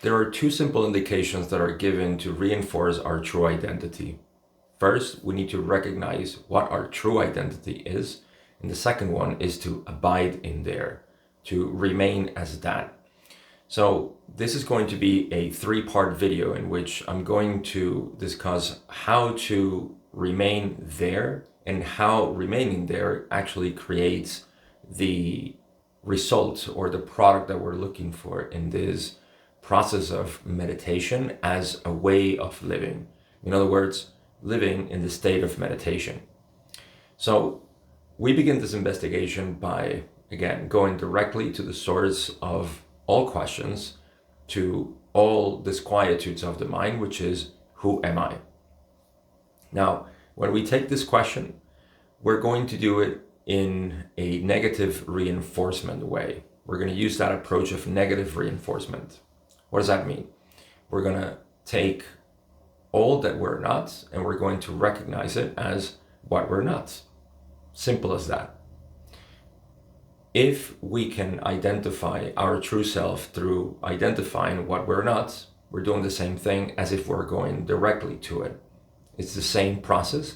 There are two simple indications that are given to reinforce our true identity. First, we need to recognize what our true identity is, and the second one is to abide in there, to remain as that. So this is going to be a three-part video in which I'm going to discuss how to remain there and how remaining there actually creates the result or the product that we're looking for in this process of meditation as a way of living. In other words, living in the state of meditation. So we begin this investigation by, again, going directly to the source of all questions, to all disquietudes of the mind, which is, who am I? Now, when we take this question, we're going to do it in a negative reinforcement way. We're going to use that approach of negative reinforcement. What does that mean? We're going to take all that we're not and we're going to recognize it as what we're not. Simple as that. If we can identify our true self through identifying what we're not, we're doing the same thing as if we're going directly to it. It's the same process,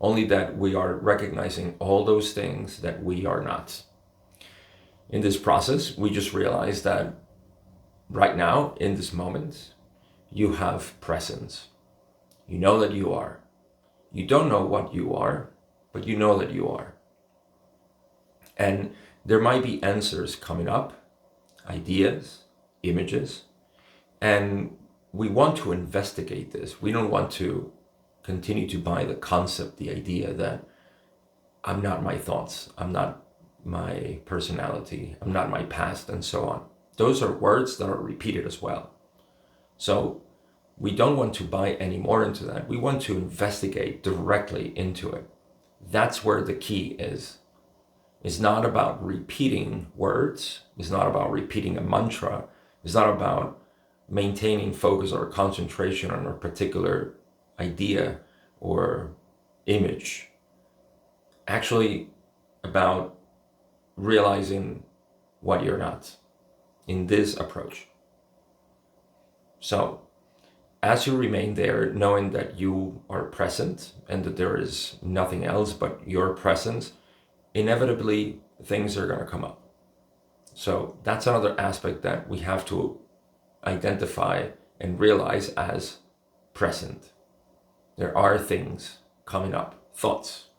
only that we are recognizing all those things that we are not. In this process, we just realize that right now, in this moment, you have presence. You know that you are. You don't know what you are, but you know that you are. And there might be answers coming up, ideas, images, and we want to investigate this. We don't want to continue to buy the concept, the idea that I'm not my thoughts, I'm not my personality, I'm not my past, and so on. Those are words that are repeated as well. So we don't want to buy any more into that. We want to investigate directly into it. That's where the key is. It's not about repeating words. It's not about repeating a mantra. It's not about maintaining focus or concentration on a particular idea or image. Actually, about realizing what you're not in this approach. So, as you remain there, knowing that you are present and that there is nothing else but your presence, inevitably things are going to come up. So that's another aspect that we have to identify and realize as present. There are things coming up, thoughts.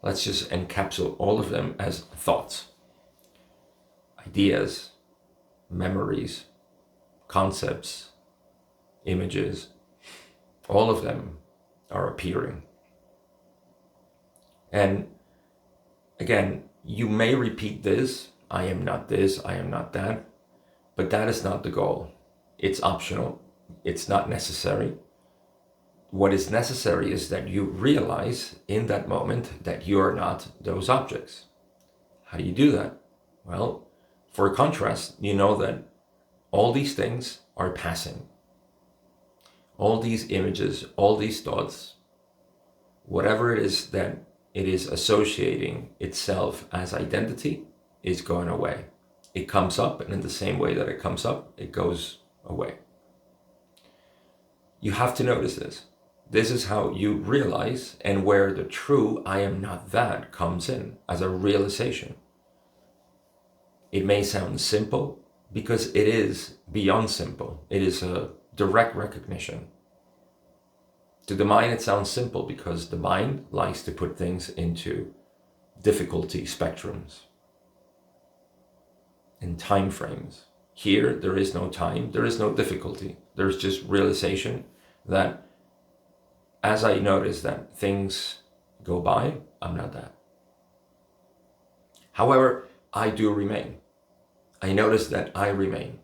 Let's just encapsulate all of them as thoughts, ideas, memories, concepts, images, all of them are appearing. And again, you may repeat this, I am not this, I am not that, but that is not the goal. It's optional. It's not necessary. What is necessary is that you realize in that moment that you are not those objects. How do you do that? Well, for contrast, you know that all these things are passing. All these images, all these thoughts, whatever it is that it is associating itself as identity is going away. It comes up, and in the same way that it comes up, it goes away. You have to notice this. This is how you realize and where the true I am not that comes in as a realization. It may sound simple because it is beyond simple. It is a direct recognition. To the mind, it sounds simple because the mind likes to put things into difficulty spectrums and time frames. Here, there is no time, there is no difficulty. There's just realization that as I notice that things go by, I'm not that. However, I do remain. I notice that I remain.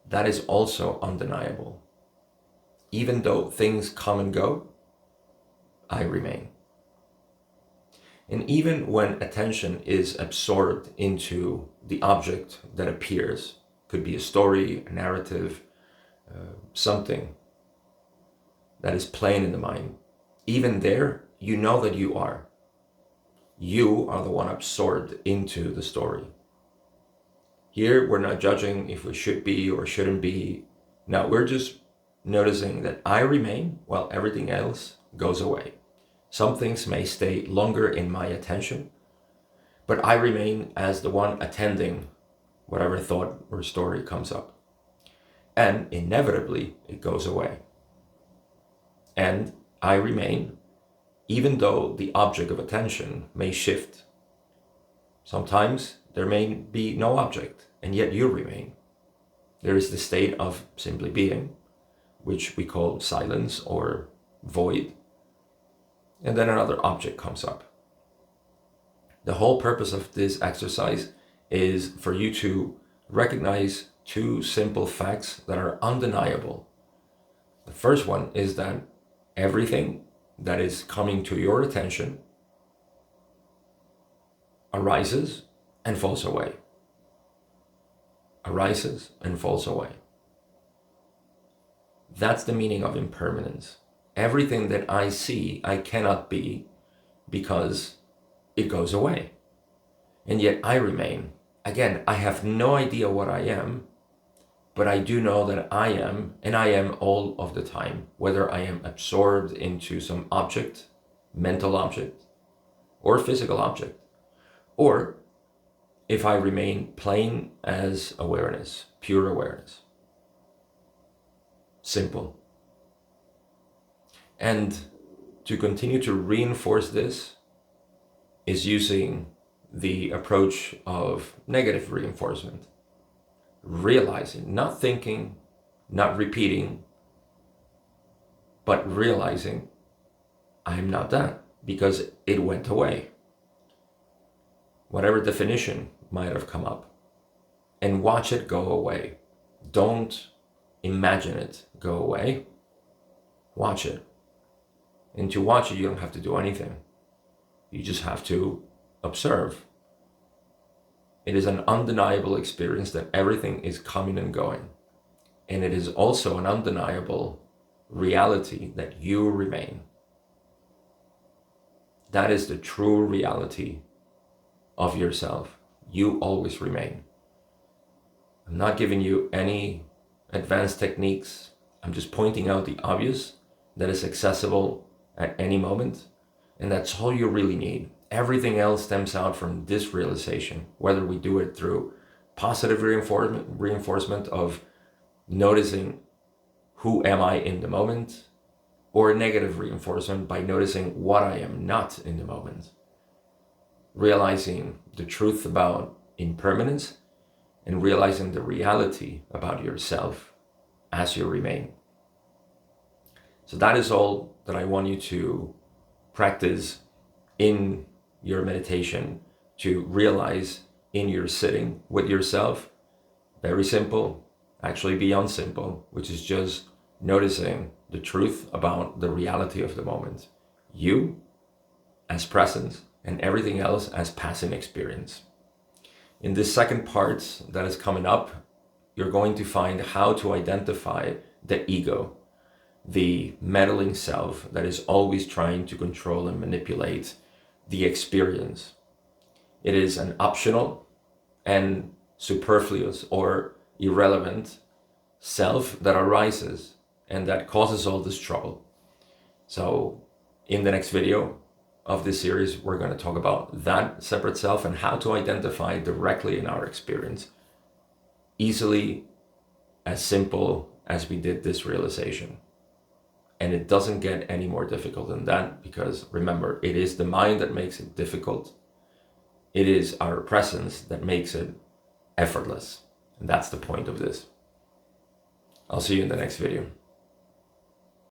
That is also undeniable. Even though things come and go, I remain. And even when attention is absorbed into the object that appears, could be a story, a narrative, something that is playing in the mind, even there, you know that you are. You are the one absorbed into the story. Here, we're not judging if we should be or shouldn't be. No, we're just noticing that I remain while everything else goes away. Some things may stay longer in my attention, but I remain as the one attending whatever thought or story comes up. And inevitably, it goes away. And I remain, even though the object of attention may shift. Sometimes there may be no object, and yet you remain. There is the state of simply being, which we call silence or void. And then another object comes up. The whole purpose of this exercise is for you to recognize two simple facts that are undeniable. The first one is that everything that is coming to your attention arises and falls away. Arises and falls away. That's the meaning of impermanence. Everything that I see, I cannot be because it goes away. And yet I remain. Again, I have no idea what I am, but I do know that I am, and I am all of the time, whether I am absorbed into some object, mental object, or physical object, or if I remain plain as awareness, pure awareness. Simple. And to continue to reinforce this is using the approach of negative reinforcement. Realizing, not thinking, not repeating, but realizing I'm not that because it went away. Whatever definition might have come up, and watch it go away. Don't imagine it go away. Watch it. And to watch it, you don't have to do anything. You just have to observe. It is an undeniable experience that everything is coming and going. And it is also an undeniable reality that you remain. That is the true reality of yourself. You always remain. I'm not giving you any advanced techniques. I'm just pointing out the obvious that is accessible at any moment. And that's all you really need. Everything else stems out from this realization, whether we do it through positive reinforcement of noticing who am I in the moment, or negative reinforcement by noticing what I am not in the moment. Realizing the truth about impermanence and realizing the reality about yourself as you remain. So that is all that I want you to practice in your meditation, to realize in your sitting with yourself. Very simple, actually beyond simple, which is just noticing the truth about the reality of the moment. You as presence and everything else as passing experience. In this second part that is coming up, you're going to find how to identify the ego, the meddling self that is always trying to control and manipulate the experience. It is an optional and superfluous or irrelevant self that arises and that causes all this trouble. So in the next video of this series, we're going to talk about that separate self and how to identify directly in our experience, easily, as simple as we did this realization. And it doesn't get any more difficult than that, because remember, it is the mind that makes it difficult. It is our presence that makes it effortless. And that's the point of this. I'll see you in the next video.